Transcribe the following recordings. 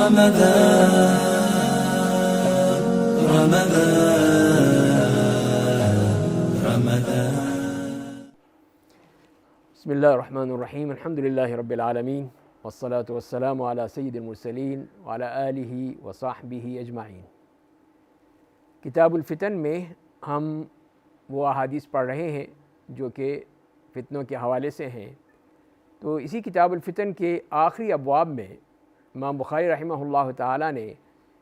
بسم اللہ الرحمن الرحیم الحمدللہ رب العالمین والصلاة والسلام علی سید المرسلین وعلی آلہ وصحبہ اجمعین۔ کتاب الفتن میں ہم وہ احادیث پڑھ رہے ہیں جو کہ فتنوں کے حوالے سے ہیں۔ تو اسی کتاب الفتن کے آخری ابواب میں امام بخاری رحمہ اللہ تعالیٰ نے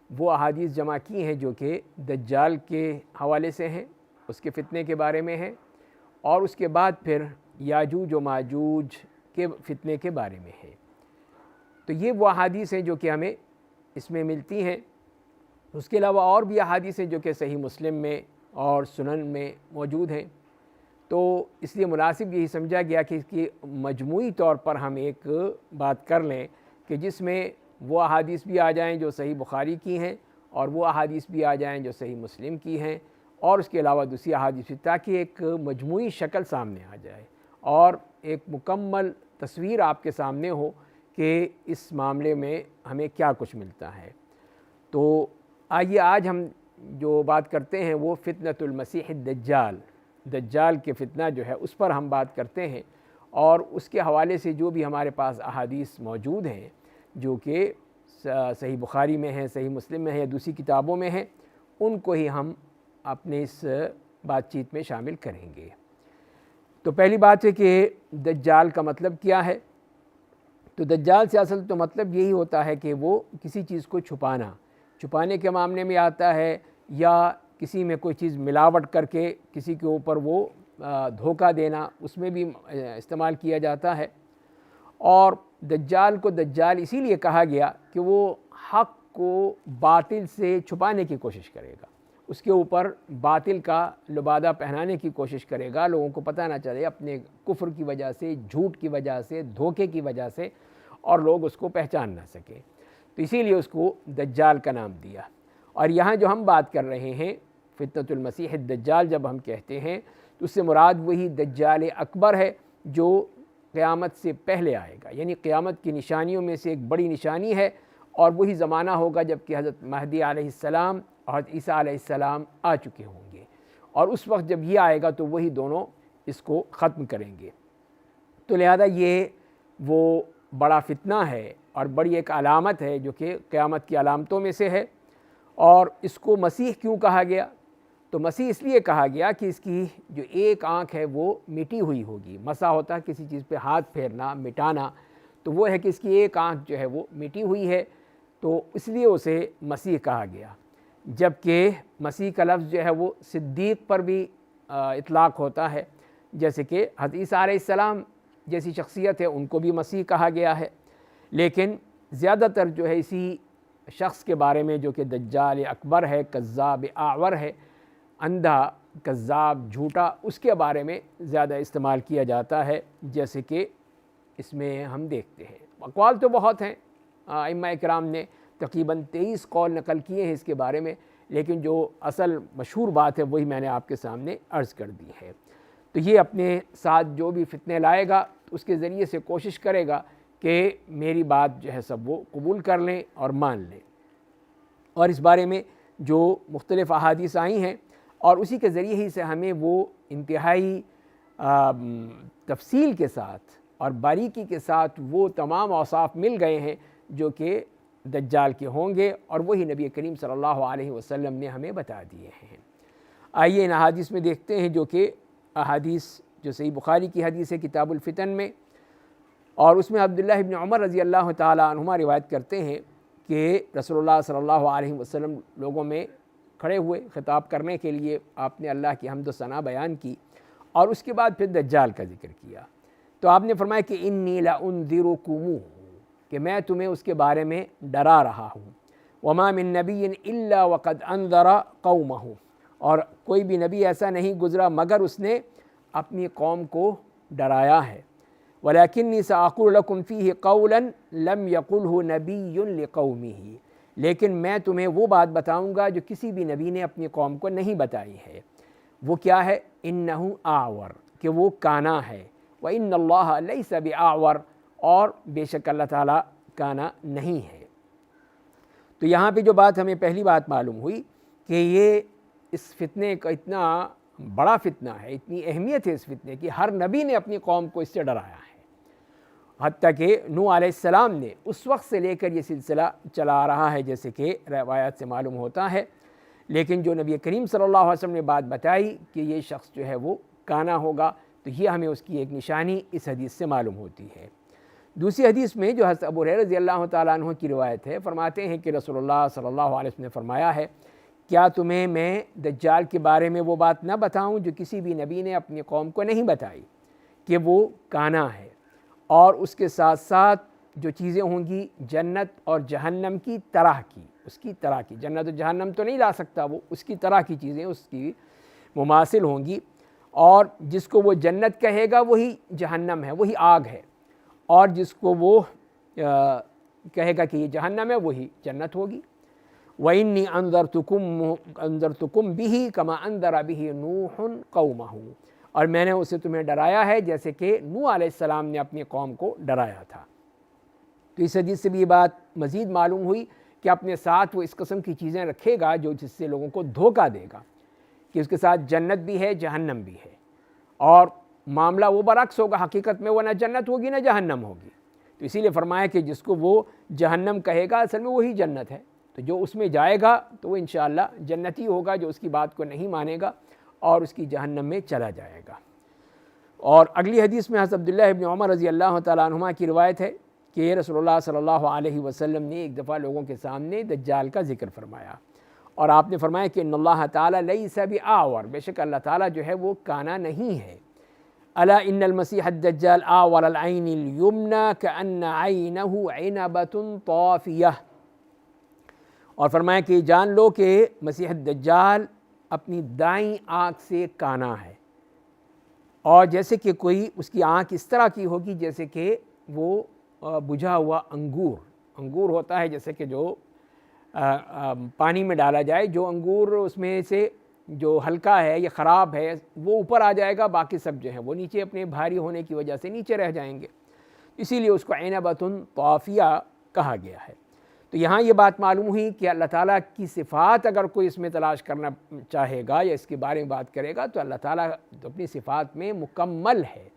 وہ احادیث جمع کی ہیں جو کہ دجال کے حوالے سے ہیں، اس کے فتنے کے بارے میں ہیں، اور اس کے بعد پھر یاجوج و ماجوج کے فتنے کے بارے میں ہے۔ تو یہ وہ احادیث ہیں جو کہ ہمیں اس میں ملتی ہیں۔ اس کے علاوہ اور بھی احادیث ہیں جو کہ صحیح مسلم میں اور سنن میں موجود ہیں۔ تو اس لیے مناسب یہی سمجھا گیا کہ اس کی مجموعی طور پر ہم ایک بات کر لیں کہ جس میں وہ احادیث بھی آ جائیں جو صحیح بخاری کی ہیں، اور وہ احادیث بھی آ جائیں جو صحیح مسلم کی ہیں، اور اس کے علاوہ دوسری احادیث بھی، تاکہ ایک مجموعی شکل سامنے آ جائے اور ایک مکمل تصویر آپ کے سامنے ہو کہ اس معاملے میں ہمیں کیا کچھ ملتا ہے۔ تو آئیے آج ہم جو بات کرتے ہیں وہ فتنۃ المسیح الدجال، دجال کے فتنہ جو ہے اس پر ہم بات کرتے ہیں، اور اس کے حوالے سے جو بھی ہمارے پاس احادیث موجود ہیں جو کہ صحیح بخاری میں ہیں، صحیح مسلم میں ہیں یا دوسری کتابوں میں ہیں، ان کو ہی ہم اپنے اس بات چیت میں شامل کریں گے۔ تو پہلی بات ہے کہ دجال کا مطلب کیا ہے؟ تو دجال سے اصل تو مطلب یہی ہوتا ہے کہ وہ کسی چیز کو چھپانے کے معاملے میں آتا ہے، یا کسی میں کوئی چیز ملاوٹ کر کے کسی کے اوپر وہ دھوکہ دینا، اس میں بھی استعمال کیا جاتا ہے۔ اور دجال کو دجال اسی لیے کہا گیا کہ وہ حق کو باطل سے چھپانے کی کوشش کرے گا، اس کے اوپر باطل کا لبادہ پہنانے کی کوشش کرے گا، لوگوں کو پتہ نہ چلے اپنے کفر کی وجہ سے، جھوٹ کی وجہ سے، دھوکے کی وجہ سے، اور لوگ اس کو پہچان نہ سکیں۔ تو اسی لیے اس کو دجال کا نام دیا۔ اور یہاں جو ہم بات کر رہے ہیں فتنۃ المسیح الدجال جب ہم کہتے ہیں تو اس سے مراد وہی دجال اکبر ہے جو قیامت سے پہلے آئے گا، یعنی قیامت کی نشانیوں میں سے ایک بڑی نشانی ہے، اور وہی زمانہ ہوگا جب کہ حضرت مہدی علیہ السلام اور حضرت عیسیٰ علیہ السلام آ چکے ہوں گے، اور اس وقت جب یہ آئے گا تو وہی دونوں اس کو ختم کریں گے۔ تو لہذا یہ وہ بڑا فتنہ ہے اور بڑی ایک علامت ہے جو کہ قیامت کی علامتوں میں سے ہے۔ اور اس کو مسیح کیوں کہا گیا؟ تو مسیح اس لیے کہا گیا کہ اس کی جو ایک آنکھ ہے وہ مٹی ہوئی ہوگی۔ مسا ہوتا ہے کسی چیز پہ ہاتھ پھیرنا، مٹانا، تو وہ ہے کہ اس کی ایک آنکھ جو ہے وہ مٹی ہوئی ہے، تو اس لیے اسے مسیح کہا گیا۔ جبکہ مسیح کا لفظ جو ہے وہ صدیق پر بھی اطلاق ہوتا ہے، جیسے کہ حضرت عیسیٰ علیہ السلام جیسی شخصیت ہے ان کو بھی مسیح کہا گیا ہے، لیکن زیادہ تر جو ہے اسی شخص کے بارے میں جو کہ دجال اکبر ہے، کذاب اعور ہے، اندھا، کذاب، جھوٹا، اس کے بارے میں زیادہ استعمال کیا جاتا ہے، جیسے کہ اس میں ہم دیکھتے ہیں۔ اقوال تو بہت ہیں، ائمہ کرام نے تقریباً 23 قول نقل کیے ہیں اس کے بارے میں، لیکن جو اصل مشہور بات ہے وہی میں نے آپ کے سامنے عرض کر دی ہے۔ تو یہ اپنے ساتھ جو بھی فتنے لائے گا اس کے ذریعے سے کوشش کرے گا کہ میری بات جو ہے سب وہ قبول کر لیں اور مان لیں، اور اس بارے میں جو مختلف احادیث آئی ہیں، اور اسی کے ذریعے ہی سے ہمیں وہ انتہائی تفصیل کے ساتھ اور باریکی کے ساتھ وہ تمام اوصاف مل گئے ہیں جو کہ دجال کے ہوں گے، اور وہی نبی کریم صلی اللہ علیہ وسلم نے ہمیں بتا دیے ہیں۔ آئیے ان احادیث میں دیکھتے ہیں، جو کہ احادیث جو صحیح بخاری کی حدیث ہے کتاب الفتن میں، اور اس میں عبداللہ ابن عمر رضی اللہ تعالیٰ عنہما روایت کرتے ہیں کہ رسول اللہ صلی اللہ علیہ وسلم لوگوں میں کھڑے ہوئے خطاب کرنے کے لیے، آپ نے اللہ کی حمد و ثنا بیان کی، اور اس کے بعد پھر دجال کا ذکر کیا۔ تو آپ نے فرمایا کہ انی لانذرکم، کہ میں تمہیں اس کے بارے میں ڈرا رہا ہوں۔ وما من نبی الا وقد انذر قومہ، اور کوئی بھی نبی ایسا نہیں گزرا مگر اس نے اپنی قوم کو ڈرایا ہے۔ ولکنی ساقول لکم فیہ قولا لم یقلہ نبی لقومہ، لیکن میں تمہیں وہ بات بتاؤں گا جو کسی بھی نبی نے اپنی قوم کو نہیں بتائی ہے۔ وہ کیا ہے؟ انہ اعور، کہ وہ کانا ہے، وان اللہ لیس باعور، اور بے شک اللہ تعالیٰ کانا نہیں ہے۔ تو یہاں پہ جو بات ہمیں پہلی بات معلوم ہوئی کہ یہ اس فتنے کا اتنا بڑا فتنہ ہے، اتنی اہمیت ہے اس فتنے کی، ہر نبی نے اپنی قوم کو اس سے ڈرایا ہے، حتیٰ کہ نوح علیہ السلام نے اس وقت سے لے کر یہ سلسلہ چلا آ رہا ہے، جیسے کہ روایات سے معلوم ہوتا ہے۔ لیکن جو نبی کریم صلی اللہ علیہ وسلم نے بات بتائی کہ یہ شخص جو ہے وہ کانا ہوگا، تو یہ ہمیں اس کی ایک نشانی اس حدیث سے معلوم ہوتی ہے۔ دوسری حدیث میں جو حضرت ابو ہریرہ رضی اللہ تعالیٰ عنہ کی روایت ہے، فرماتے ہیں کہ رسول اللہ صلی اللہ علیہ وسلم نے فرمایا ہے، کیا تمہیں میں دجال کے بارے میں وہ بات نہ بتاؤں جو کسی بھی نبی نے اپنی قوم کو نہیں بتائی، کہ وہ کانا ہے، اور اس کے ساتھ ساتھ جو چیزیں ہوں گی جنت اور جہنم کی طرح کی، اس کی طرح کی، جنت و جہنم تو نہیں لا سکتا وہ، اس کی طرح کی چیزیں اس کی مماثل ہوں گی، اور جس کو وہ جنت کہے گا وہی جہنم ہے، وہی آگ ہے، اور جس کو وہ کہے گا کہ یہ جہنم ہے وہی جنت ہوگی۔ وَإِنِّي أَنذَرْتُكُمْ بِهِ كَمَا أَنذَرَ بِهِ نُوحٌ قَوْمَهُ، اور میں نے اسے تمہیں ڈرایا ہے جیسے کہ نوح علیہ السلام نے اپنی قوم کو ڈرایا تھا۔ تو اس حدیث سے بھی یہ بات مزید معلوم ہوئی کہ اپنے ساتھ وہ اس قسم کی چیزیں رکھے گا جو جس سے لوگوں کو دھوکہ دے گا، کہ اس کے ساتھ جنت بھی ہے جہنم بھی ہے، اور معاملہ وہ برعکس ہوگا، حقیقت میں وہ نہ جنت ہوگی نہ جہنم ہوگی۔ تو اسی لیے فرمایا کہ جس کو وہ جہنم کہے گا اصل میں وہی جنت ہے، تو جو اس میں جائے گا تو وہ انشاءاللہ جنتی ہوگا، جو اس کی بات کو نہیں مانے گا اور اس کی جہنم میں چلا جائے گا۔ اور اگلی حدیث میں حضرت عبداللہ ابن عمر رضی اللہ تعالیٰ عنہما کی روایت ہے کہ رسول اللہ صلی اللہ علیہ وسلم نے ایک دفعہ لوگوں کے سامنے دجال کا ذکر فرمایا، اور آپ نے فرمایا کہ ان اللہ تعالیٰ لیس بآور، بے شک اللہ تعالیٰ جو ہے وہ کانا نہیں ہے، الا ان المسیح الدجال آور العین الیمنی کأن عینہ عنبۃ طافیہ، اور فرمایا کہ جان لو کہ مسیح الدجال اپنی دائیں آنکھ سے کانا ہے، اور جیسے کہ کوئی اس کی آنکھ اس طرح کی ہوگی جیسے کہ وہ بجھا ہوا انگور ہوتا ہے، جیسے کہ جو پانی میں ڈالا جائے، جو انگور اس میں سے جو ہلکا ہے یا خراب ہے وہ اوپر آ جائے گا، باقی سب جو ہے وہ نیچے اپنے بھاری ہونے کی وجہ سے نیچے رہ جائیں گے، اسی لیے اس کو عنبۃ طافیہ کہا گیا ہے۔ تو یہاں یہ بات معلوم ہوئی کہ اللہ تعالیٰ کی صفات اگر کوئی اس میں تلاش کرنا چاہے گا یا اس کے بارے میں بات کرے گا تو اللہ تعالیٰ تو اپنی صفات میں مکمل ہے،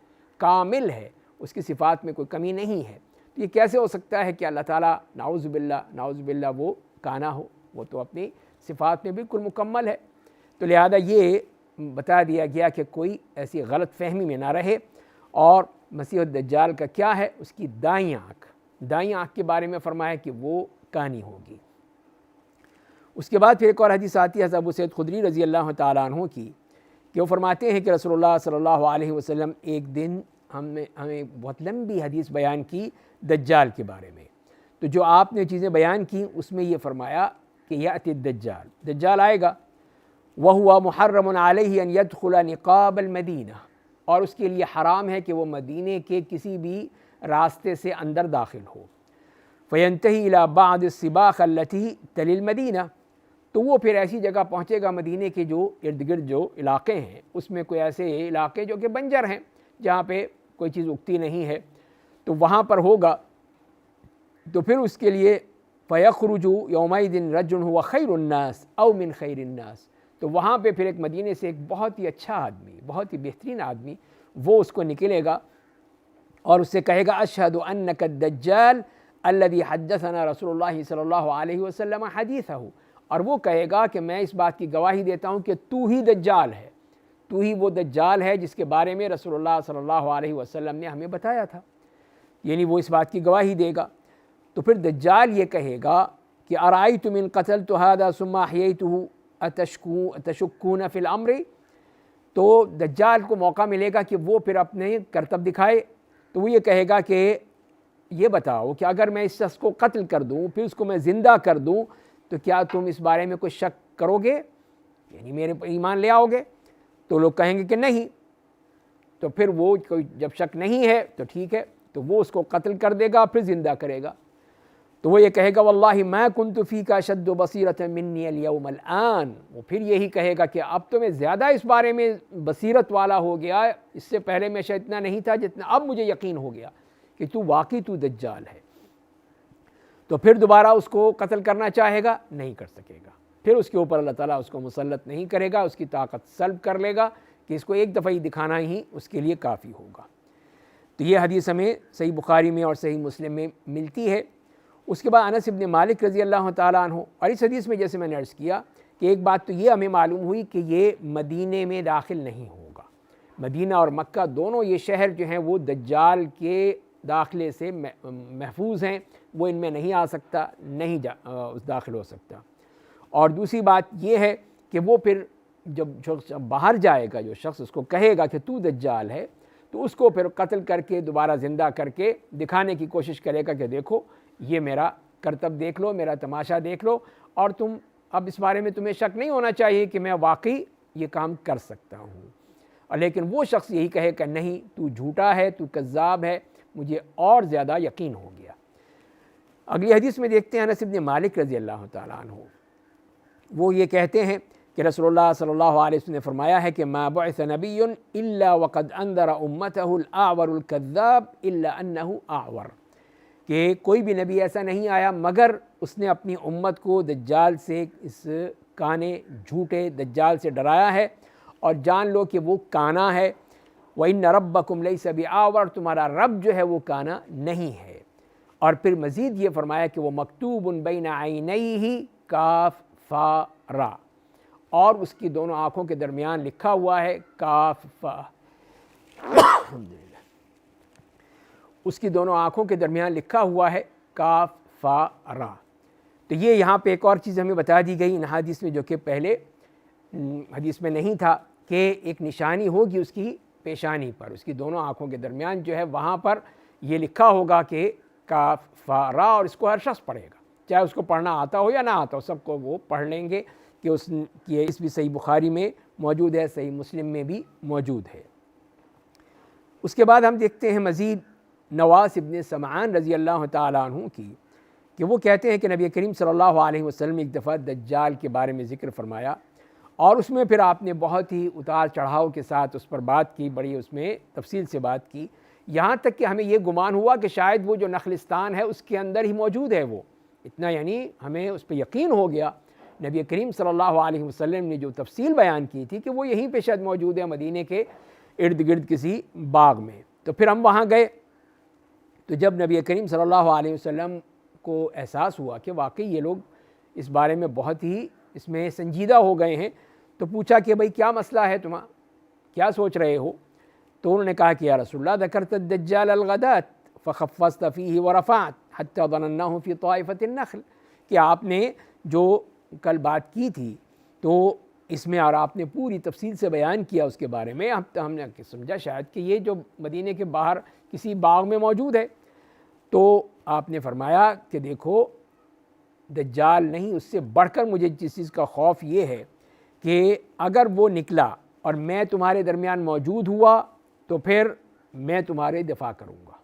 کامل ہے، اس کی صفات میں کوئی کمی نہیں ہے۔ تو یہ کیسے ہو سکتا ہے کہ اللہ تعالیٰ نعوذ باللہ وہ کانا ہو؟ وہ تو اپنی صفات میں بالکل مکمل ہے۔ تو لہذا یہ بتا دیا گیا کہ کوئی ایسی غلط فہمی میں نہ رہے، اور مسیح الدجال کا کیا ہے، اس کی دائیں آنکھ کے بارے میں فرمایا کہ وہ کانی ہوگی۔ اس کے بعد پھر ایک اور حدیث آتی ہے حضرت ابو سعید خدری رضی اللہ تعالیٰ عنہ کی، کہ وہ فرماتے ہیں کہ رسول اللہ صلی اللہ علیہ وسلم ایک دن ہمیں بہت لمبی حدیث بیان کی دجال کے بارے میں، تو جو آپ نے چیزیں بیان کی اس میں یہ فرمایا کہ یأتی الدجال، دجال آئے گا، وَهُوَ مُحَرَّمٌ عَلَيْهِ أَن يَدْخُلَ نِقَابَ الْمَدِينَةِ، اور اس کے لیے حرام ہے کہ وہ مدینے کے کسی بھی راستے سے اندر داخل ہو، فَيَنْتَهِي إِلَى بَعْضِ السِّبَاخِ الَّتِي تَلِي الْمَدِينَةِ، تو وہ پھر ایسی جگہ پہنچے گا مدینے کے جو ارد گرد جو علاقے ہیں اس میں کوئی ایسے علاقے جو کہ بنجر ہیں جہاں پہ کوئی چیز اگتی نہیں ہے، تو وہاں پر ہوگا، تو پھر اس کے لیے فَيَخْرُجُ يَوْمَئِذٍ رَجُلٌ هُوَ خَيْرُ النَّاسِ أَوْ مِنْ خَيْرِ النَّاسِ، تو وہاں پہ پھر ایک مدینے سے ایک بہت ہی اچھا آدمی، بہت ہی بہترین آدمی وہ اس کو نکلے گا اور اس سے کہے گا اشہد انک الدجال الذی حدثنا رسول اللہ صلی اللہ علیہ وسلم حدیثہ، اور وہ کہے گا کہ میں اس بات کی گواہی دیتا ہوں کہ تو ہی دجال ہے، تو ہی وہ دجال ہے جس کے بارے میں رسول اللہ صلی اللہ علیہ وسلم نے ہمیں بتایا تھا، یعنی وہ اس بات کی گواہی دے گا۔ تو پھر دجال یہ کہے گا کہ ارأیتم ان قتلت ھذا ثم احییتہ اتشکون فی الامر، تو دجال کو موقع ملے گا کہ وہ پھر اپنے کرتب دکھائے، تو وہ یہ کہے گا کہ یہ بتاؤ کہ اگر میں اس شخص کو قتل کر دوں پھر اس کو میں زندہ کر دوں تو کیا تم اس بارے میں کوئی شک کرو گے، یعنی میرے پر ایمان لے آؤ گے؟ تو لوگ کہیں گے کہ نہیں، تو پھر وہ کوئی جب شک نہیں ہے تو ٹھیک ہے، تو وہ اس کو قتل کر دے گا پھر زندہ کرے گا، تو وہ یہ کہے گا واللہ ما کنت فیک اشد بصیرۃ منی الیوم الآن، وہ پھر یہی کہے گا کہ اب تو میں زیادہ اس بارے میں بصیرت والا ہو گیا، اس سے پہلے میں شاید اتنا نہیں تھا جتنا اب مجھے یقین ہو گیا کہ تو واقعی تو دجال ہے۔ تو پھر دوبارہ اس کو قتل کرنا چاہے گا نہیں کر سکے گا، پھر اس کے اوپر اللہ تعالیٰ اس کو مسلط نہیں کرے گا، اس کی طاقت سلب کر لے گا کہ اس کو ایک دفعہ ہی دکھانا ہی اس کے لیے کافی ہوگا۔ تو یہ حدیث ہمیں صحیح بخاری میں اور صحیح مسلم میں ملتی ہے۔ اس کے بعد انس ابن مالک رضی اللہ تعالیٰ عنہ، اور اس حدیث میں جیسے میں نے عرض کیا کہ ایک بات تو یہ ہمیں معلوم ہوئی کہ یہ مدینے میں داخل نہیں ہوگا۔ مدینہ اور مکہ دونوں یہ شہر جو ہیں وہ دجال کے داخلے سے محفوظ ہیں، وہ ان میں نہیں آ سکتا، نہیں داخل ہو سکتا۔ اور دوسری بات یہ ہے کہ وہ پھر جب شخص باہر جائے گا، جو شخص اس کو کہے گا کہ تو دجال ہے، تو اس کو پھر قتل کر کے دوبارہ زندہ کر کے دکھانے کی کوشش کرے گا کہ دیکھو یہ میرا کرتب دیکھ لو، میرا تماشا دیکھ لو، اور تم اب اس بارے میں تمہیں شک نہیں ہونا چاہیے کہ میں واقعی یہ کام کر سکتا ہوں۔ اور لیکن وہ شخص یہی کہے کہ نہیں تو جھوٹا ہے، تو کذاب ہے، مجھے اور زیادہ یقین ہو گیا۔ اگلی حدیث میں دیکھتے ہیں انس ابن مالک رضی اللہ تعالیٰ عنہ، وہ یہ کہتے ہیں کہ رسول اللہ صلی اللہ علیہ وسلم نے فرمایا ہے کہ ما بعث نبی الا وقد انذر امته الاعور الكذاب الا انه اعور، کہ کوئی بھی نبی ایسا نہیں آیا مگر اس نے اپنی امت کو دجال سے، اس کانے جھوٹے دجال سے ڈرایا ہے، اور جان لو کہ وہ کانا ہے۔ وَإِنَّ رَبَّكُمْ لَيْسَ بِأَعْوَرَ، تمہارا رب جو ہے وہ کانا نہیں ہے۔ اور پھر مزید یہ فرمایا کہ وہ مکتوب بین عینیہ کاف فا را، اور اس کی دونوں آنکھوں کے درمیان لکھا ہوا ہے کاف فا، اس کی دونوں آنکھوں کے درمیان لکھا ہوا ہے کاف فا را۔ تو یہ یہاں پہ ایک اور چیز ہمیں بتا دی گئی ان حدیث میں، جو کہ پہلے حدیث میں نہیں تھا، کہ ایک نشانی ہوگی اس کی پیشانی پر، اس کی دونوں آنکھوں کے درمیان جو ہے وہاں پر یہ لکھا ہوگا کہ کاف فا را، اور اس کو ہر شخص پڑھے گا، چاہے اس کو پڑھنا آتا ہو یا نہ آتا ہو، سب کو وہ پڑھ لیں گے کہ اس کی اس بھی صحیح بخاری میں موجود ہے، صحیح مسلم میں بھی موجود ہے۔ اس کے بعد ہم دیکھتے ہیں مزید نواس ابن سمعان رضی اللہ تعالیٰ عنہ کی، کہ وہ کہتے ہیں کہ نبی کریم صلی اللہ علیہ وسلم ایک دفعہ دجال کے بارے میں ذکر فرمایا، اور اس میں پھر آپ نے بہت ہی اتار چڑھاؤ کے ساتھ اس پر بات کی، بڑی اس میں تفصیل سے بات کی، یہاں تک کہ ہمیں یہ گمان ہوا کہ شاید وہ جو نخلستان ہے اس کے اندر ہی موجود ہے، وہ اتنا یعنی ہمیں اس پہ یقین ہو گیا۔ نبی کریم صلی اللہ علیہ وسلم نے جو تفصیل بیان کی تھی کہ وہ یہیں پہ شاید موجود ہے، مدینے کے ارد گرد کسی باغ میں۔ تو پھر ہم وہاں گئے، تو جب نبی کریم صلی اللہ علیہ وسلم کو احساس ہوا کہ واقعی یہ لوگ اس بارے میں بہت ہی اس میں سنجیدہ ہو گئے ہیں، تو پوچھا کہ بھئی کیا مسئلہ ہے تمہارا، کیا سوچ رہے ہو؟ تو انہوں نے کہا کہ یا رسول اللہ ذکرت الدجال الغدات فخفضت فیہ ورفعت حتی ظنناه فی طائفۃ النخل، کہ آپ نے جو کل بات کی تھی تو اس میں، اور آپ نے پوری تفصیل سے بیان کیا اس کے بارے میں، ہم نے سمجھا شاید کہ یہ جو مدینے کے باہر کسی باغ میں موجود ہے۔ تو آپ نے فرمایا کہ دیکھو دجال نہیں، اس سے بڑھ کر مجھے جس چیز کا خوف یہ ہے کہ اگر وہ نکلا اور میں تمہارے درمیان موجود ہوا تو پھر میں تمہارے دفاع کروں گا،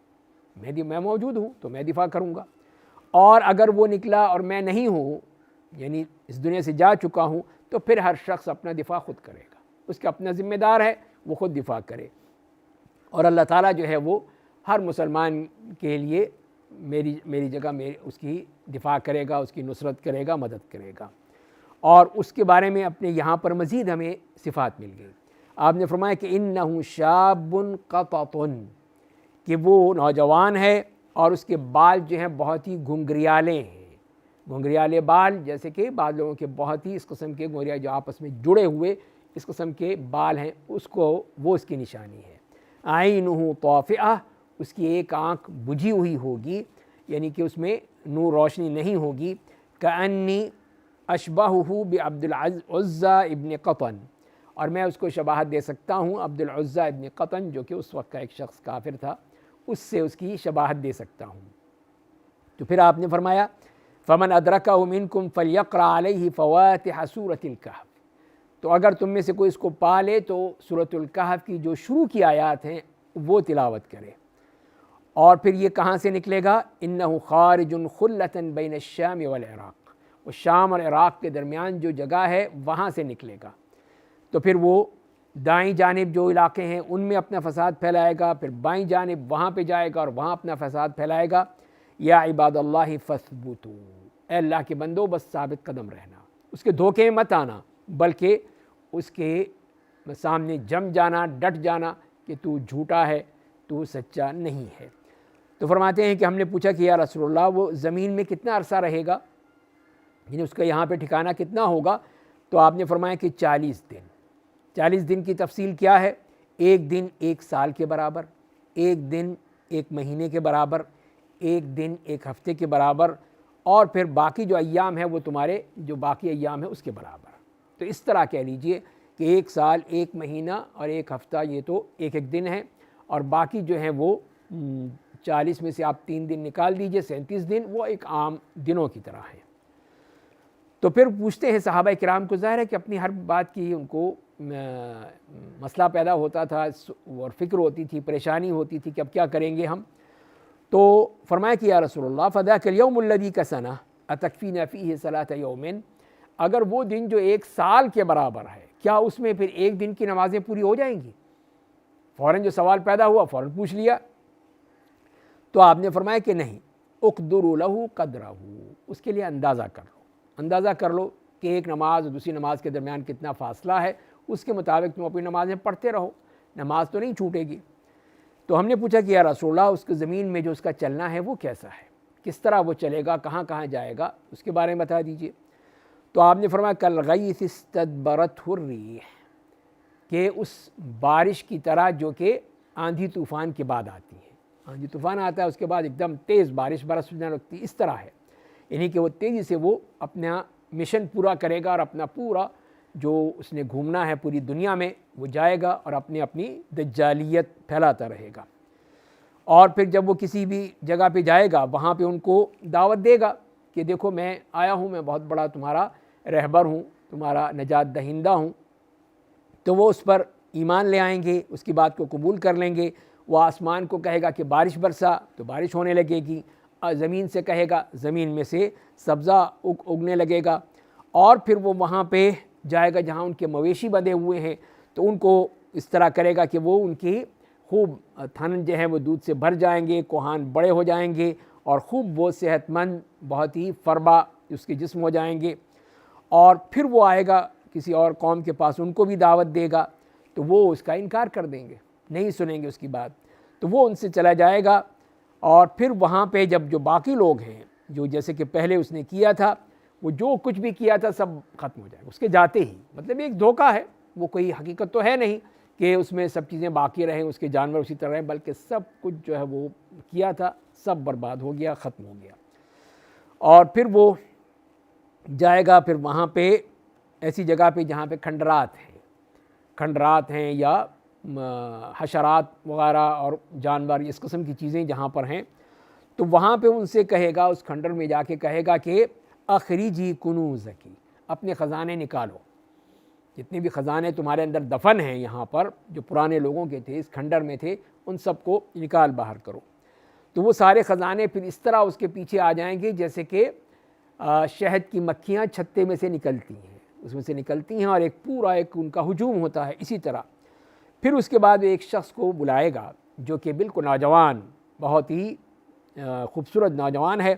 میں موجود ہوں تو میں دفاع کروں گا، اور اگر وہ نکلا اور میں نہیں ہوں، یعنی اس دنیا سے جا چکا ہوں، تو پھر ہر شخص اپنا دفاع خود کرے گا، اس کا اپنا ذمہ دار ہے وہ خود دفاع کرے، اور اللہ تعالیٰ جو ہے وہ ہر مسلمان کے لیے میری جگہ اس کی دفاع کرے گا، اس کی نصرت کرے گا، مدد کرے گا۔ اور اس کے بارے میں اپنے یہاں پر مزید ہمیں صفات مل گئی۔ آپ نے فرمایا کہ انہ شاب قطط، کہ وہ نوجوان ہے اور اس کے بال جو ہیں بہت ہی گھنگریالے ہیں، گھنگریالے بال، جیسے کہ بعض لوگوں کے بہت ہی اس قسم کے گھنگریاں جو آپس میں جڑے ہوئے اس قسم کے بال ہیں، وہ اس کی نشانی ہے۔ عینہ طافئہ، اس کی ایک آنکھ بجھی ہوئی ہوگی، یعنی کہ اس میں نور روشنی نہیں ہوگی۔ کأنی اشبہہ بعبد العزیٰ ابن قطن، اور میں اس کو شباہت دے سکتا ہوں عبد العزیٰ ابن قطن، جو کہ اس وقت کا ایک شخص کافر تھا، اس سے اس کی شباہت دے سکتا ہوں۔ تو پھر آپ نے فرمایا فمن ادرکہ منکم فلیقرأ علیہ فواتح سورۃ الکہف، تو اگر تم میں سے کوئی اس کو پا لے تو سورۃ الکہف کی جو شروع کی آیات ہیں وہ تلاوت کرے۔ اور پھر یہ کہاں سے نکلے گا؟ انہ خارج خلۃ بین الشام والعراق، وہ شام اور عراق کے درمیان جو جگہ ہے وہاں سے نکلے گا۔ تو پھر وہ دائیں جانب جو علاقے ہیں ان میں اپنا فساد پھیلائے گا، پھر بائیں جانب وہاں پہ جائے گا اور وہاں اپنا فساد پھیلائے گا۔ یا عباد اللہ فثبتو، اے اللہ کے بندو بس ثابت قدم رہنا، اس کے دھوکے میں مت آنا، بلکہ اس کے سامنے جم جانا، ڈٹ جانا کہ تو جھوٹا ہے، تو سچا نہیں ہے۔ تو فرماتے ہیں کہ ہم نے پوچھا کہ یا رسول اللہ وہ زمین میں کتنا عرصہ رہے گا، یعنی اس کا یہاں پہ ٹھکانہ کتنا ہوگا؟ تو آپ نے فرمایا کہ 40 دن۔ 40 دن کی تفصیل کیا ہے؟ ایک دن 1 سال کے برابر، ایک دن 1 مہینے کے برابر، ایک دن 1 ہفتے کے برابر، اور پھر باقی جو ایام ہے وہ تمہارے جو باقی ایام ہے اس کے برابر۔ تو اس طرح کہہ لیجئے کہ 1 سال، 1 مہینہ اور 1 ہفتہ، یہ تو ایک ایک دن ہے، اور باقی جو ہیں وہ 40 میں سے آپ 3 دن نکال دیجئے، 37 دن، وہ ایک عام دنوں کی طرح ہے۔ تو پھر پوچھتے ہیں صحابہ کرام کو، ظاہر ہے کہ اپنی ہر بات کی ان کو مسئلہ پیدا ہوتا تھا اور فکر ہوتی تھی، پریشانی ہوتی تھی کہ اب کیا کریں گے ہم۔ تو فرمایا کہ یا رسول اللہ فذاک الیوم الذی کسنہ اتکفینا فیہ صلاۃ یوم، اگر وہ دن جو 1 سال کے برابر ہے، کیا اس میں پھر ایک دن کی نمازیں پوری ہو جائیں گی؟ فوراً جو سوال پیدا ہوا فوراً پوچھ لیا۔ تو آپ نے فرمایا کہ نہیں، اقدروا لہ قدرہ، اس کے لیے اندازہ کر لو، اندازہ کر لو کہ ایک نماز اور دوسری نماز کے درمیان کتنا فاصلہ ہے، اس کے مطابق تم اپنی نمازیں پڑھتے رہو، نماز تو نہیں چھوٹے گی۔ تو ہم نے پوچھا کہ یا رسول اللہ اس کے زمین میں جو اس کا چلنا ہے وہ کیسا ہے، کس طرح وہ چلے گا، کہاں کہاں جائے گا، اس کے بارے میں بتا دیجئے۔ تو آپ نے فرمایا کالغیث استدبرتہ الریح، کہ اس بارش کی طرح جو کہ آندھی طوفان کے بعد آتی ہے، آندھی طوفان آتا ہے اس کے بعد ایک دم تیز بارش برسنے لگتی، اس طرح ہے، یعنی کہ وہ تیزی سے وہ اپنا مشن پورا کرے گا اور اپنا پورا جو اس نے گھومنا ہے پوری دنیا میں وہ جائے گا اور اپنی دجالیت پھیلاتا رہے گا۔ اور پھر جب وہ کسی بھی جگہ پہ جائے گا وہاں پہ ان کو دعوت دے گا کہ دیکھو میں آیا ہوں، میں بہت بڑا تمہارا رہبر ہوں، تمہارا نجات دہندہ ہوں۔ تو وہ اس پر ایمان لے آئیں گے، اس کی بات کو قبول کر لیں گے۔ وہ آسمان کو کہے گا کہ بارش برسا تو بارش ہونے لگے گی، زمین سے کہے گا زمین میں سے سبزہ اگنے لگے گا، اور پھر وہ وہاں پہ جائے گا جہاں ان کے مویشی بندھے ہوئے ہیں، تو ان کو اس طرح کرے گا کہ وہ ان کی خوب تھن جو ہے وہ دودھ سے بھر جائیں گے، کوہان بڑے ہو جائیں گے، اور خوب وہ صحت مند بہت ہی فربا اس کے جسم ہو جائیں گے۔ اور پھر وہ آئے گا کسی اور قوم کے پاس، ان کو بھی دعوت دے گا، تو وہ اس کا انکار کر دیں گے، نہیں سنیں گے اس کی بات، تو وہ ان سے چلا جائے گا۔ اور پھر وہاں پہ جب جو باقی لوگ ہیں جو جیسے کہ پہلے اس نے کیا تھا، وہ جو کچھ بھی کیا تھا سب ختم ہو جائے گا اس کے جاتے ہی، مطلب ایک دھوکہ ہے، وہ کوئی حقیقت تو ہے نہیں کہ اس میں سب چیزیں باقی رہیں، اس کے جانور اسی طرح رہیں، بلکہ سب کچھ جو ہے وہ کیا تھا سب برباد ہو گیا، ختم ہو گیا۔ اور پھر وہ جائے گا پھر وہاں پہ ایسی جگہ پہ جہاں پہ کھنڈرات ہیں یا حشرات وغیرہ اور جانور اس قسم کی چیزیں جہاں پر ہیں، تو وہاں پہ ان سے کہے گا، اس کھنڈر میں جا کے کہے گا کہ اخرجی کنوزکی، اپنے خزانے نکالو، جتنے بھی خزانے تمہارے اندر دفن ہیں یہاں پر جو پرانے لوگوں کے تھے اس کھنڈر میں تھے، ان سب کو نکال باہر کرو۔ تو وہ سارے خزانے پھر اس طرح اس کے پیچھے آ جائیں گے جیسے کہ شہد کی مکھیاں چھتے میں سے نکلتی ہیں، اس میں سے نکلتی ہیں، اور ایک پورا ایک ان کا ہجوم ہوتا ہے اسی طرح۔ پھر اس کے بعد ایک شخص کو بلائے گا جو کہ بالکل نوجوان، بہت ہی خوبصورت نوجوان ہے،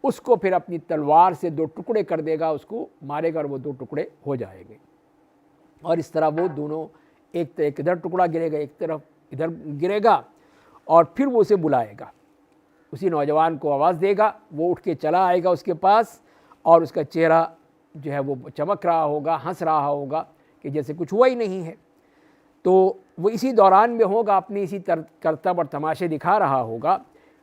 اس کو پھر اپنی تلوار سے 2 ٹکڑے کر دے گا، اس کو مارے گا اور وہ 2 ٹکڑے ہو جائیں گے، اور اس طرح وہ دونوں ایک ادھر ٹکڑا گرے گا، ایک طرف ادھر گرے گا، اور پھر وہ اسے بلائے گا، اسی نوجوان کو آواز دے گا، وہ اٹھ کے چلا آئے گا اس کے پاس، اور اس کا چہرہ جو ہے وہ چمک رہا ہوگا، ہنس رہا ہوگا کہ جیسے کچھ ہوا ہی نہیں ہے۔ تو وہ اسی دوران میں ہوگا، اپنی اسی کرتب اور تماشے دکھا رہا ہوگا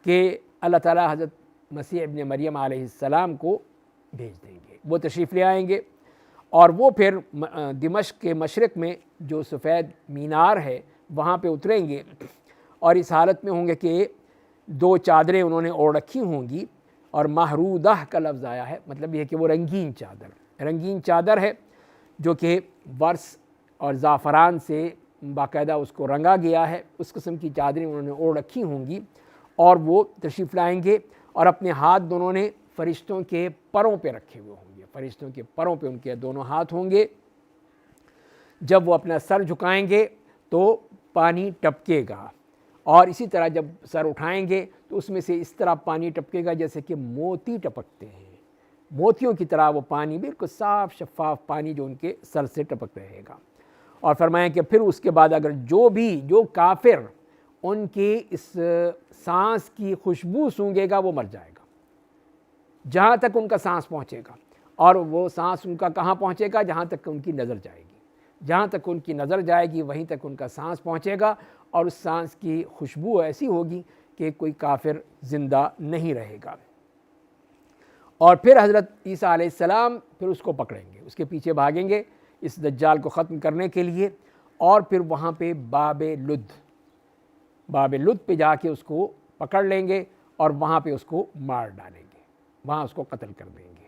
کہ اللہ تعالیٰ حضرت مسیح ابن مریم علیہ السلام کو بھیج دیں گے، وہ تشریف لے آئیں گے، اور وہ پھر دمشق کے مشرق میں جو سفید مینار ہے وہاں پہ اتریں گے، اور اس حالت میں ہوں گے کہ 2 چادریں انہوں نے اوڑھ رکھی ہوں گی، اور محرودہ کا لفظ آیا ہے، مطلب یہ کہ وہ رنگین چادر ہے جو کہ ورس اور زعفران سے باقاعدہ اس کو رنگا گیا ہے، اس قسم کی چادریں انہوں نے اوڑھ رکھی ہوں گی، اور وہ تشریف لائیں گے، اور اپنے ہاتھ دونوں نے فرشتوں کے پروں پہ رکھے ہوئے ہوں گے، فرشتوں کے پروں پہ ان کے دونوں ہاتھ ہوں گے۔ جب وہ اپنا سر جھکائیں گے تو پانی ٹپکے گا، اور اسی طرح جب سر اٹھائیں گے تو اس میں سے اس طرح پانی ٹپکے گا جیسے کہ موتی ٹپکتے ہیں، موتیوں کی طرح وہ پانی، بالکل صاف شفاف پانی جو ان کے سر سے ٹپک رہے گا۔ اور فرمایا کہ پھر اس کے بعد اگر جو کافر ان کی اس سانس کی خوشبو سونگھے گا وہ مر جائے گا، جہاں تک ان کا سانس پہنچے گا، اور وہ سانس ان کا کہاں پہنچے گا؟ جہاں تک ان کی نظر جائے گی، جہاں تک ان کی نظر جائے گی وہیں تک ان کا سانس پہنچے گا، اور اس سانس کی خوشبو ایسی ہوگی کہ کوئی کافر زندہ نہیں رہے گا۔ اور پھر حضرت عیسیٰ علیہ السلام پھر اس کو پکڑیں گے، اس کے پیچھے بھاگیں گے اس دجال کو ختم کرنے کے لیے، اور پھر وہاں پہ باب لد پہ جا کے اس کو پکڑ لیں گے اور وہاں پہ اس کو مار ڈالیں گے، وہاں اس کو قتل کر دیں گے۔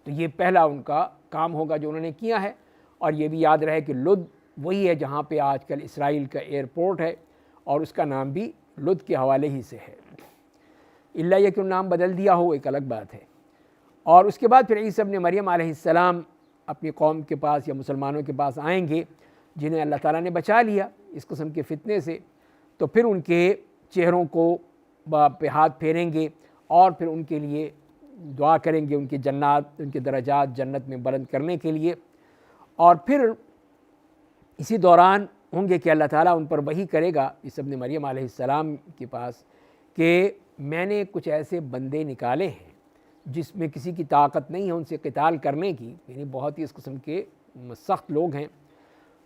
تو یہ پہلا ان کا کام ہوگا جو انہوں نے کیا ہے۔ اور یہ بھی یاد رہے کہ لد وہی ہے جہاں پہ آج کل اسرائیل کا ایئرپورٹ ہے، اور اس کا نام بھی لد کے حوالے ہی سے ہے، الا یہ کہ ان نام بدل دیا ہو ایک الگ بات ہے۔ اور اس کے بعد پھر عیسیٰ ابن مریم علیہ السلام اپنی قوم کے پاس یا مسلمانوں کے پاس آئیں گے جنہیں اللہ تعالیٰ نے بچا لیا اس قسم کے فتنے سے، تو پھر ان کے چہروں کو پہ ہاتھ پھیریں گے اور پھر ان کے لیے دعا کریں گے، ان کے جنات، ان کے درجات جنت میں بلند کرنے کے لیے۔ اور پھر اسی دوران ہوں گے کہ اللہ تعالیٰ ان پر وحی کرے گا عیسیٰ ابن مریم علیہ السلام کے پاس کہ میں نے کچھ ایسے بندے نکالے ہیں جس میں کسی کی طاقت نہیں ہے ان سے قتال کرنے کی، یعنی بہت ہی اس قسم کے سخت لوگ ہیں،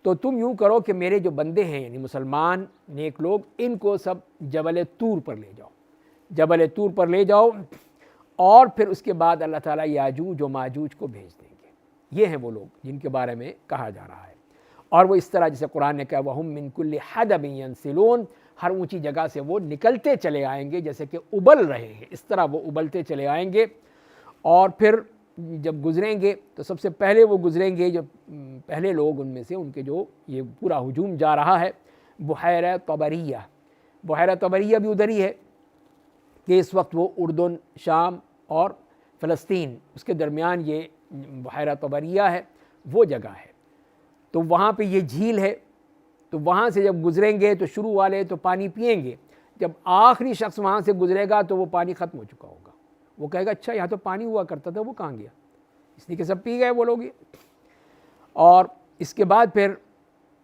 تو تم یوں کرو کہ میرے جو بندے ہیں یعنی مسلمان نیک لوگ، ان کو سب جبل طور پر لے جاؤ، جبل طور پر لے جاؤ، اور پھر اس کے بعد اللہ تعالیٰ یاجوج و ماجوج کو بھیج دیں گے۔ یہ ہیں وہ لوگ جن کے بارے میں کہا جا رہا ہے، اور وہ اس طرح جیسے قرآن نے کہا وَهُم مِّن كُلِّ حَدَبٍ يَنْسِلُونَ، ہر اونچی جگہ سے وہ نکلتے چلے آئیں گے جیسے کہ ابل رہے ہیں، اس طرح وہ ابلتے چلے آئیں گے۔ اور پھر جب گزریں گے تو سب سے پہلے وہ گزریں گے جو پہلے لوگ ان میں سے، ان کے جو یہ پورا ہجوم جا رہا ہے، بحیرہ طبریہ۔ بحیرہ طبریہ بھی ادھر ہی ہے کہ اس وقت وہ اردن، شام اور فلسطین اس کے درمیان یہ بحیرہ طبریہ ہے، وہ جگہ ہے۔ تو وہاں پہ یہ جھیل ہے، تو وہاں سے جب گزریں گے تو شروع والے تو پانی پئیں گے، جب آخری شخص وہاں سے گزرے گا تو وہ پانی ختم ہو چکا ہوگا، وہ کہے گا اچھا یہاں تو پانی ہوا کرتا تھا، وہ کہاں گیا؟ اس لیے کہ سب پی گئے وہ لوگ۔ اور اس کے بعد پھر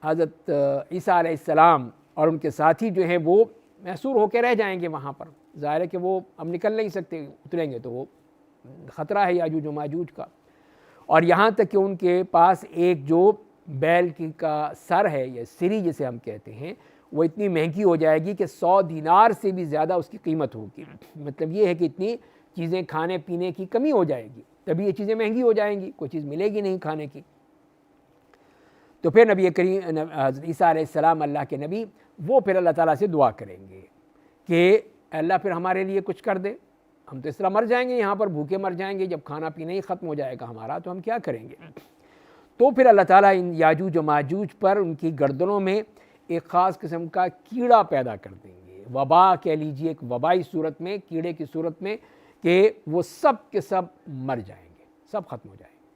حضرت عیسیٰ علیہ السلام اور ان کے ساتھی جو ہیں وہ محصور ہو کے رہ جائیں گے وہاں پر، ظاہر ہے کہ وہ اب نکل نہیں سکتے، اتریں گے تو وہ خطرہ ہے یاجوج و ماجوج کا۔ اور یہاں تک کہ ان کے پاس ایک جو بیل کی کا سر ہے یا سری جسے ہم کہتے ہیں، وہ اتنی مہنگی ہو جائے گی کہ 100 دینار سے بھی زیادہ اس کی قیمت ہوگی۔ مطلب یہ ہے کہ اتنی چیزیں کھانے پینے کی کمی ہو جائے گی، تبھی یہ چیزیں مہنگی ہو جائیں گی، کوئی چیز ملے گی نہیں کھانے کی۔ تو پھر نبی کریم حضرت عیسیٰ علیہ السلام اللہ کے نبی، وہ پھر اللہ تعالیٰ سے دعا کریں گے کہ اللہ پھر ہمارے لیے کچھ کر دے، ہم تو اس طرح مر جائیں گے، یہاں پر بھوکے مر جائیں گے، جب کھانا پینا ہی ختم ہو جائے گا ہمارا تو ہم کیا کریں گے؟ تو پھر اللہ تعالیٰ ان یاجوج و ماجوج پر ان کی گردنوں میں ایک خاص قسم کا کیڑا پیدا کر دیں گے، وبا کہہ لیجیے، ایک وبائی صورت میں، کیڑے کی صورت میں، کہ وہ سب کے سب مر جائیں گے، سب ختم ہو جائیں گے۔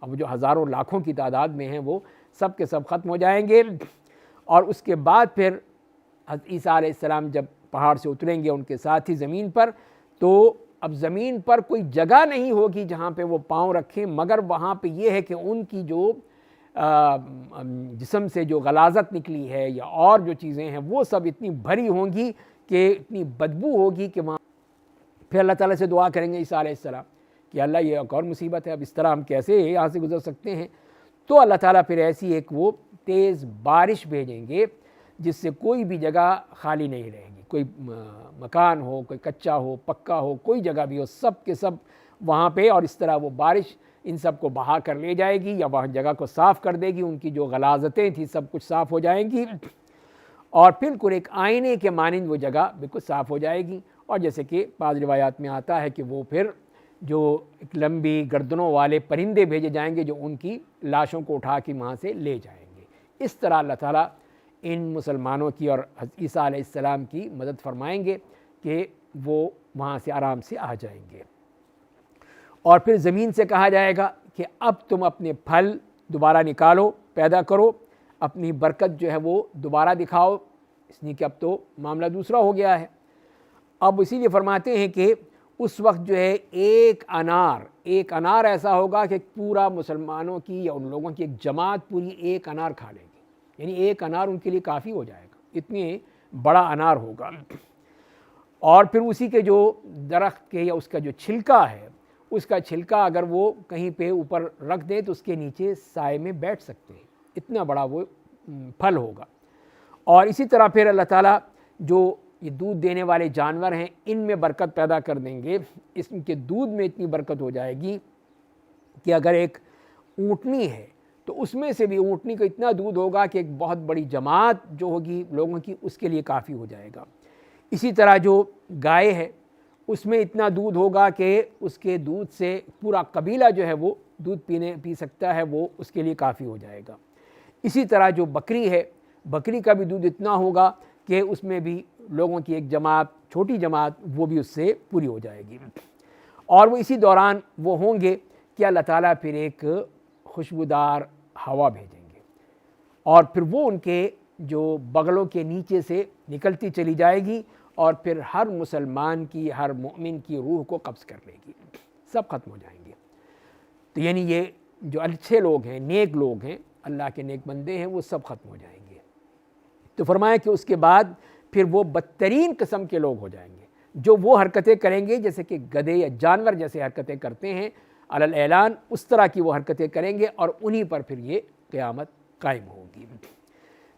اب جو ہزاروں لاکھوں کی تعداد میں ہیں وہ سب کے سب ختم ہو جائیں گے۔ اور اس کے بعد پھر حضرت عیسیٰ علیہ السلام جب پہاڑ سے اتریں گے ان کے ساتھ ہی زمین پر، تو اب زمین پر کوئی جگہ نہیں ہوگی جہاں پہ وہ پاؤں رکھیں، مگر وہاں پہ یہ ہے کہ ان کی جو جسم سے جو غلاظت نکلی ہے یا اور جو چیزیں ہیں وہ سب اتنی بھری ہوں گی کہ اتنی بدبو ہوگی کہ وہاں پھر اللہ تعالیٰ سے دعا کریں گے عیسیٰ علیہ السلام کہ اللہ یہ ایک اور مصیبت ہے، اب اس طرح ہم کیسے یہاں سے گزر سکتے ہیں؟ تو اللہ تعالیٰ پھر ایسی ایک وہ تیز بارش بھیجیں گے جس سے کوئی بھی جگہ خالی نہیں رہے گی، کوئی مکان ہو، کوئی کچا ہو، پکا ہو، کوئی جگہ بھی ہو، سب کے سب وہاں پہ، اور اس طرح وہ بارش ان سب کو بہا کر لے جائے گی یا وہاں جگہ کو صاف کر دے گی، ان کی جو غلاظتیں تھیں سب کچھ صاف ہو جائیں گی، اور بالکل ایک آئینے کے مانند وہ جگہ بالکل صاف ہو جائے گی۔ اور جیسے کہ بعض روایات میں آتا ہے کہ وہ پھر جو ایک لمبی گردنوں والے پرندے بھیجے جائیں گے جو ان کی لاشوں کو اٹھا کے وہاں سے لے جائیں گے۔ اس طرح اللہ تعالیٰ ان مسلمانوں کی اور عیسیٰ علیہ السلام کی مدد فرمائیں گے کہ وہ وہاں سے آرام سے آ جائیں گے۔ اور پھر زمین سے کہا جائے گا کہ اب تم اپنے پھل دوبارہ نکالو، پیدا کرو، اپنی برکت جو ہے وہ دوبارہ دکھاؤ، اس لیے کہ اب تو معاملہ دوسرا ہو گیا ہے۔ اب اسی لیے فرماتے ہیں کہ اس وقت جو ہے ایک انار ایسا ہوگا کہ پورا مسلمانوں کی یا ان لوگوں کی ایک جماعت پوری ایک انار کھا لے گی، یعنی ایک انار ان کے لیے کافی ہو جائے گا، اتنے بڑا انار ہوگا۔ اور پھر اسی کے جو درخت کے یا اس کا جو چھلکا ہے، اس کا چھلکا اگر وہ کہیں پہ اوپر رکھ دیں تو اس کے نیچے سائے میں بیٹھ سکتے ہیں، اتنا بڑا وہ پھل ہوگا۔ اور اسی طرح پھر اللہ تعالیٰ جو یہ دودھ دینے والے جانور ہیں ان میں برکت پیدا کر دیں گے، اس کے دودھ میں اتنی برکت ہو جائے گی کہ اگر ایک اونٹنی ہے تو اس میں سے بھی اونٹنی کا اتنا دودھ ہوگا کہ ایک بہت بڑی جماعت جو ہوگی لوگوں کی اس کے لیے کافی ہو جائے گا۔ اسی طرح جو گائے ہے اس میں اتنا دودھ ہوگا کہ اس کے دودھ سے پورا قبیلہ جو ہے وہ دودھ پی سکتا ہے، وہ اس کے لیے کافی ہو جائے گا۔ اسی طرح جو بکری ہے، بکری کا بھی دودھ اتنا ہوگا کہ اس میں بھی لوگوں کی ایک جماعت، چھوٹی جماعت، وہ بھی اس سے پوری ہو جائے گی۔ اور وہ اسی دوران وہ ہوں گے کہ اللہ تعالیٰ پھر ایک خوشبودار ہوا بھیجیں گے اور پھر وہ ان کے جو بغلوں کے نیچے سے نکلتی چلی جائے گی اور پھر ہر مسلمان کی، ہر مومن کی روح کو قبض کر لے گی، سب ختم ہو جائیں گے۔ تو یعنی یہ جو اچھے لوگ ہیں، نیک لوگ ہیں، اللہ کے نیک بندے ہیں، وہ سب ختم ہو جائیں گے۔ تو فرمایا کہ اس کے بعد پھر وہ بدترین قسم کے لوگ ہو جائیں گے جو وہ حرکتیں کریں گے جیسے کہ گدھے یا جانور جیسے حرکتیں کرتے ہیں علی الاعلان، اس طرح کی وہ حرکتیں کریں گے اور انہی پر پھر یہ قیامت قائم ہوگی۔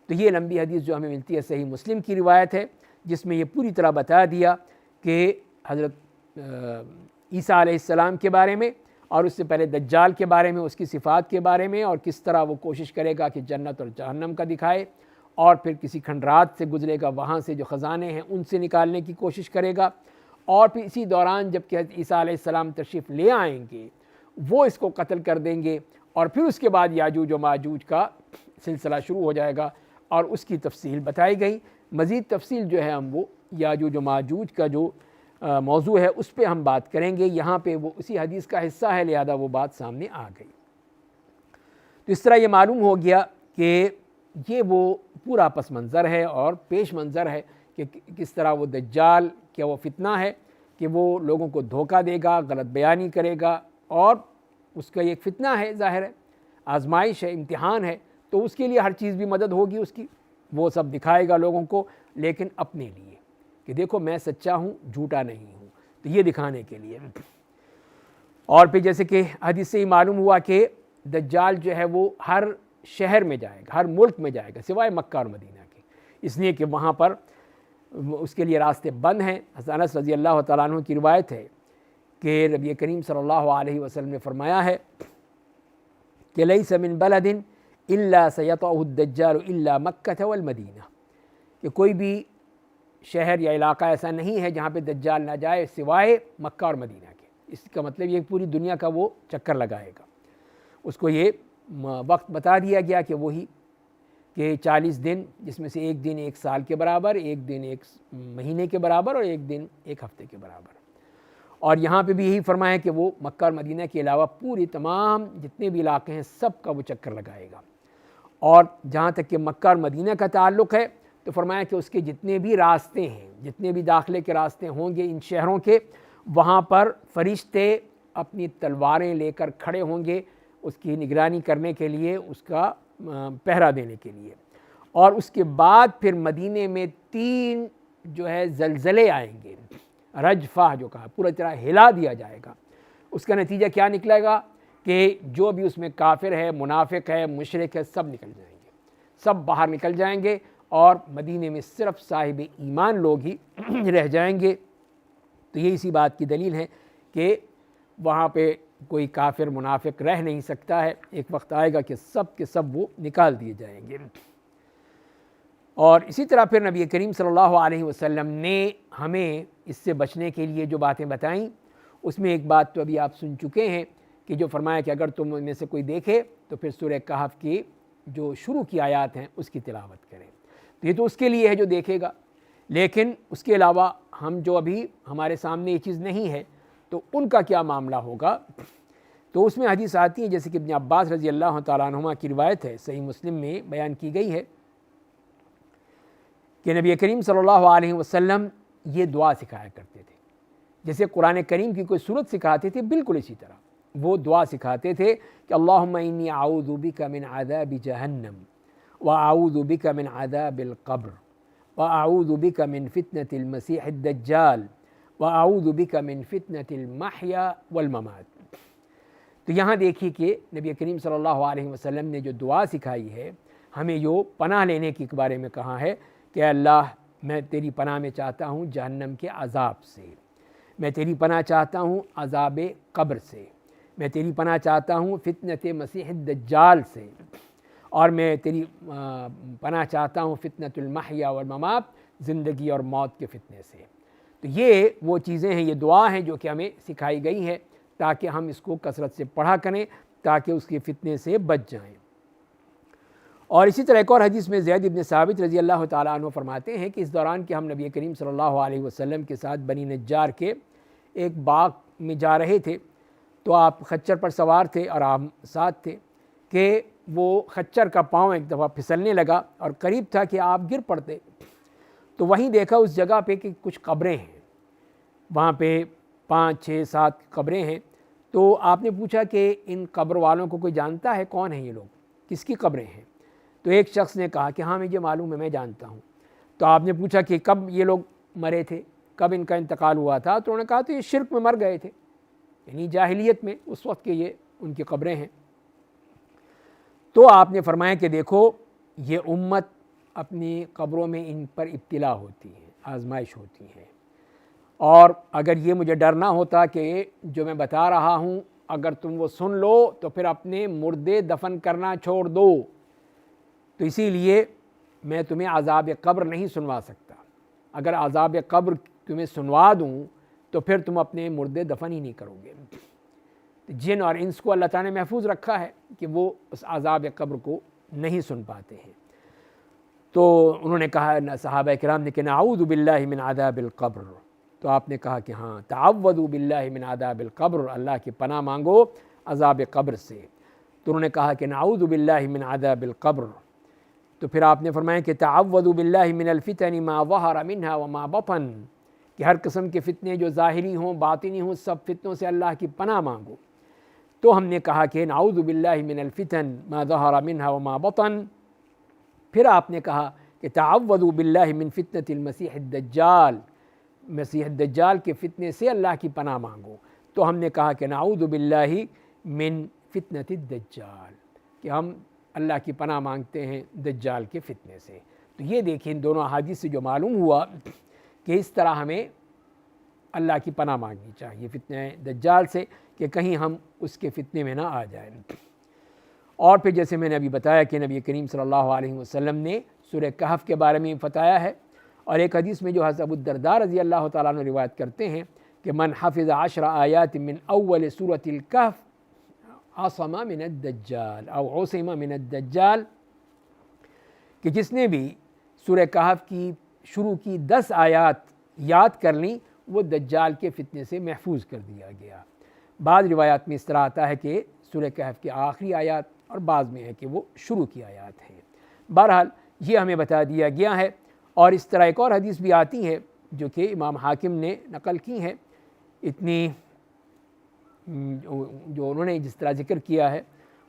تو یہ لمبی حدیث جو ہمیں ملتی ہے صحیح مسلم کی روایت ہے، جس میں یہ پوری طرح بتا دیا کہ حضرت عیسیٰ علیہ السلام کے بارے میں اور اس سے پہلے دجال کے بارے میں، اس کی صفات کے بارے میں، اور کس طرح وہ کوشش کرے گا کہ جنت اور جہنم کا دکھائے، اور پھر کسی کھنڈرات سے گزرے گا، وہاں سے جو خزانے ہیں ان سے نکالنے کی کوشش کرے گا، اور پھر اسی دوران جب کہ عیسیٰ علیہ السلام تشریف لے آئیں گے وہ اس کو قتل کر دیں گے، اور پھر اس کے بعد یاجوج و ماجوج کا سلسلہ شروع ہو جائے گا اور اس کی تفصیل بتائی گئی۔ مزید تفصیل جو ہے ہم وہ یاجوج و ماجوج کا جو موضوع ہے اس پہ ہم بات کریں گے، یہاں پہ وہ اسی حدیث کا حصہ ہے لہذا وہ بات سامنے آ گئی۔ تو اس طرح یہ معلوم ہو گیا کہ یہ وہ پورا پس منظر ہے اور پیش منظر ہے کہ کس طرح وہ دجال کیا وہ فتنہ ہے کہ وہ لوگوں کو دھوکہ دے گا، غلط بیانی کرے گا، اور اس کا ایک فتنہ ہے، ظاہر ہے آزمائش ہے، امتحان ہے، تو اس کے لیے ہر چیز بھی مدد ہوگی اس کی، وہ سب دکھائے گا لوگوں کو، لیکن اپنے لیے کہ دیکھو میں سچا ہوں، جھوٹا نہیں ہوں، تو یہ دکھانے کے لیے۔ اور پھر جیسے کہ حدیث سے ہی معلوم ہوا کہ دجال جو ہے وہ ہر شہر میں جائے گا، ہر ملک میں جائے گا سوائے مکہ اور مدینہ کے، اس لیے کہ وہاں پر اس کے لیے راستے بند ہیں۔ حضرت انس رضی اللہ تعالیٰ عنہ کی روایت ہے کہ نبی کریم صلی اللہ علیہ وسلم نے فرمایا ہے کہ لیس من بلد الا سیطعہ الدجال الا مکہ والمدینہ، کہ کوئی بھی شہر یا علاقہ ایسا نہیں ہے جہاں پہ دجال نہ جائے سوائے مکہ اور مدینہ کے۔ اس کا مطلب یہ پوری دنیا کا وہ چکر لگائے گا۔ اس کو یہ وقت بتا دیا گیا کہ وہی کہ 40 دن، جس میں سے ایک دن ایک سال کے برابر، ایک دن ایک مہینے کے برابر، اور ایک دن ایک ہفتے کے برابر۔ اور یہاں پہ بھی یہی فرمایا کہ وہ مکہ اور مدینہ کے علاوہ پوری تمام جتنے بھی علاقے ہیں سب کا وہ چکر لگائے گا۔ اور جہاں تک کہ مکہ اور مدینہ کا تعلق ہے تو فرمایا کہ اس کے جتنے بھی راستے ہیں، جتنے بھی داخلے کے راستے ہوں گے ان شہروں کے، وہاں پر فرشتے اپنی تلواریں لے کر کھڑے ہوں گے اس کی نگرانی کرنے کے لیے، اس کا پہرا دینے کے لیے۔ اور اس کے بعد پھر مدینے میں 3 جو ہے زلزلے آئیں گے، رجفہ جو کہا، پورا طرح ہلا دیا جائے گا۔ اس کا نتیجہ کیا نکلے گا کہ جو بھی اس میں کافر ہے، منافق ہے، مشرک ہے، سب نکل جائیں گے، سب باہر نکل جائیں گے، اور مدینے میں صرف صاحب ایمان لوگ ہی رہ جائیں گے۔ تو یہ اسی بات کی دلیل ہے کہ وہاں پہ کوئی کافر منافق رہ نہیں سکتا ہے، ایک وقت آئے گا کہ سب کے سب وہ نکال دیے جائیں گے۔ اور اسی طرح پھر نبی کریم صلی اللہ علیہ وسلم نے ہمیں اس سے بچنے کے لیے جو باتیں بتائیں، اس میں ایک بات تو ابھی آپ سن چکے ہیں کہ جو فرمایا کہ اگر تم میں سے کوئی دیکھے تو پھر سورہ کہف کی جو شروع کی آیات ہیں اس کی تلاوت کریں۔ تو یہ تو اس کے لیے ہے جو دیکھے گا، لیکن اس کے علاوہ ہم جو ابھی ہمارے سامنے یہ چیز نہیں ہے تو ان کا کیا معاملہ ہوگا؟ تو اس میں حدیث آتی ہے جیسے کہ ابن عباس رضی اللہ تعالیٰ عنہما کی روایت ہے، صحیح مسلم میں بیان کی گئی ہے کہ نبی کریم صلی اللہ علیہ وسلم یہ دعا سکھایا کرتے تھے. جیسے قرآن کریم کی کوئی صورت سکھاتے تھے بالکل اسی طرح وہ دعا سکھاتے تھے کہ اللہم انی اعوذ بک من عذاب جہنم واعوذ بک من عذاب القبر واعوذ بک من فتنة المسیح الدجال واعوذ بک من فتنة المحیا والممات. تو یہاں دیکھیے کہ نبی کریم صلی اللہ علیہ وسلم نے جو دعا سکھائی ہے ہمیں جو پناہ لینے کے بارے میں کہا ہے کہ اللہ میں تیری پناہ میں چاہتا ہوں جہنم کے عذاب سے, میں تیری پناہ چاہتا ہوں عذاب قبر سے, میں تیری پناہ چاہتا ہوں فتنۃ مسیح الدجال سے, اور میں تیری پناہ چاہتا ہوں فتنۃ المحیا والممات, زندگی اور موت کے فتنے سے. تو یہ وہ چیزیں ہیں, یہ دعا ہیں جو کہ ہمیں سکھائی گئی ہے تاکہ ہم اس کو کثرت سے پڑھا کریں تاکہ اس کے فتنے سے بچ جائیں. اور اسی طرح ایک اور حدیث میں زید بن ثابت رضی اللہ تعالیٰ عنہ فرماتے ہیں کہ اس دوران کہ ہم نبی کریم صلی اللہ علیہ وسلم کے ساتھ بنی نجار کے ایک باغ میں جا رہے تھے تو آپ خچر پر سوار تھے اور آپ ساتھ تھے کہ وہ خچر کا پاؤں ایک دفعہ پھسلنے لگا اور قریب تھا کہ آپ گر پڑتے. تو وہیں دیکھا اس جگہ پہ کہ کچھ قبریں ہیں, وہاں پہ 5 6 7 قبریں ہیں. تو آپ نے پوچھا کہ ان قبر والوں کو کوئی جانتا ہے, کون ہیں یہ لوگ, کس کی قبریں ہیں؟ تو ایک شخص نے کہا کہ ہاں مجھے معلوم ہے, میں جانتا ہوں. تو آپ نے پوچھا کہ کب یہ لوگ مرے تھے, کب ان کا انتقال ہوا تھا؟ تو انہوں نے کہا تو یہ شرک میں مر گئے تھے, یعنی جاہلیت میں اس وقت کے یہ ان کی قبریں ہیں. تو آپ نے فرمایا کہ دیکھو یہ امت اپنی قبروں میں ان پر ابتلا ہوتی ہے, آزمائش ہوتی ہے, اور اگر یہ مجھے ڈر نہ ہوتا کہ جو میں بتا رہا ہوں اگر تم وہ سن لو تو پھر اپنے مردے دفن کرنا چھوڑ دو, تو اسی لیے میں تمہیں عذاب قبر نہیں سنوا سکتا. اگر عذاب قبر تمہیں سنوا دوں تو پھر تم اپنے مردے دفن ہی نہیں کرو گے. جن اور انس کو اللہ تعالیٰ نے محفوظ رکھا ہے کہ وہ اس عذاب قبر کو نہیں سن پاتے ہیں. تو انہوں نے کہا, صحابہ کرام نے کہ نعوذ باللہ من عذاب القبر. تو آپ نے کہا کہ ہاں تعوذوا باللہ من عذاب القبر, اللہ کی پناہ مانگو عذاب قبر سے. تو انہوں نے کہا کہ نعوذ باللہ من عذاب القبر. تو پھر آپ نے فرمایا کہ تعوذوا باللہ من الفتن ما ظہر منها وما بطن, کہ ہر قسم کے فتنے جو ظاہری ہوں باطنی ہوں سب فتنوں سے اللہ کی پناہ مانگو. تو ہم نے کہا کہ نعوذ باللہ من الفتن ما ظہر منها وما بطن. پھر آپ نے کہا کہ تعوذوا باللہ من فتنة المسیح الدجال, مسیح الدجال کے فتنے سے اللہ کی پناہ مانگو. تو ہم نے کہا کہ نعوذ باللہ من فتنة الدجال, کہ ہم اللہ کی پناہ مانگتے ہیں دجال کے فتنے سے. تو یہ دیکھیں ان دونوں احادیث سے جو معلوم ہوا کہ اس طرح ہمیں اللہ کی پناہ مانگنی چاہیے فتنہ دجال سے, کہ کہیں ہم اس کے فتنے میں نہ آ جائیں. اور پھر جیسے میں نے ابھی بتایا کہ نبی کریم صلی اللہ علیہ وسلم نے سورہ کہف کے بارے میں بتایا ہے, اور ایک حدیث میں جو حضرت ابو الدرداء رضی اللہ تعالیٰ عنہ روایت کرتے ہیں کہ من حفظ 10 آیات من اول سورۃ الکہف عصم من الدجال او عصم من الدجال, کہ جس نے بھی سورہ کہف کی شروع کی 10 آیات یاد کر لیں وہ دجال کے فتنے سے محفوظ کر دیا گیا. بعض روایات میں اس طرح آتا ہے کہ سورہ کہف کی آخری آیات, اور بعض میں ہے کہ وہ شروع کی آیات ہیں. بہرحال یہ ہمیں بتا دیا گیا ہے. اور اس طرح ایک اور حدیث بھی آتی ہے جو کہ امام حاکم نے نقل کی ہے, اتنی جو انہوں نے جس طرح ذکر کیا ہے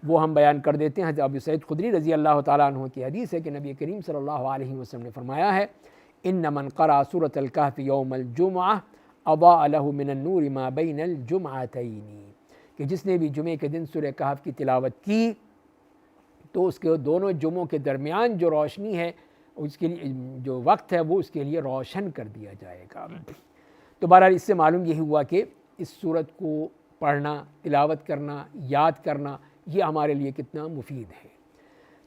وہ ہم بیان کر دیتے ہیں. حضرت ابو سعید خدری رضی اللہ تعالیٰ عنہ کی حدیث ہے کہ نبی کریم صلی اللہ علیہ وسلم نے فرمایا ہے ان من قرأ سورۃ الکہف یوم الجمعہ اضاء له من النور ما بین الجمعتین, کہ جس نے بھی جمعے کے دن سورہ کہف کی تلاوت کی تو اس کے دونوں جمعوں کے درمیان جو روشنی ہے اس کے لیے جو وقت ہے وہ اس کے لیے روشن کر دیا جائے گا. تو بہرحال اس سے معلوم یہی ہوا کہ اس سورت کو پڑھنا, تلاوت کرنا, یاد کرنا یہ ہمارے لیے کتنا مفید ہے.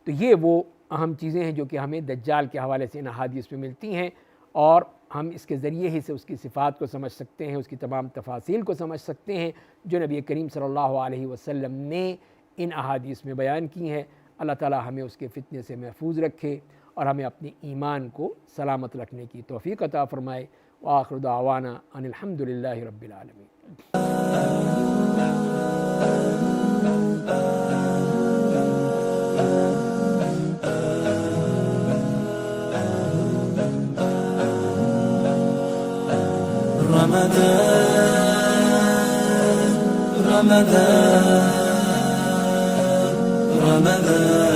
تو یہ وہ اہم چیزیں ہیں جو کہ ہمیں دجال کے حوالے سے ان احادیث میں ملتی ہیں, اور ہم اس کے ذریعے ہی سے اس کی صفات کو سمجھ سکتے ہیں, اس کی تمام تفاصیل کو سمجھ سکتے ہیں جو نبی کریم صلی اللہ علیہ وسلم نے ان احادیث میں بیان کی ہیں. اللہ تعالی ہمیں اس کے فتنے سے محفوظ رکھے اور ہمیں اپنے ایمان کو سلامت رکھنے کی توفیق عطا فرمائے. وآخر دعوانا ان الحمد للہ رب العالمین. رمضان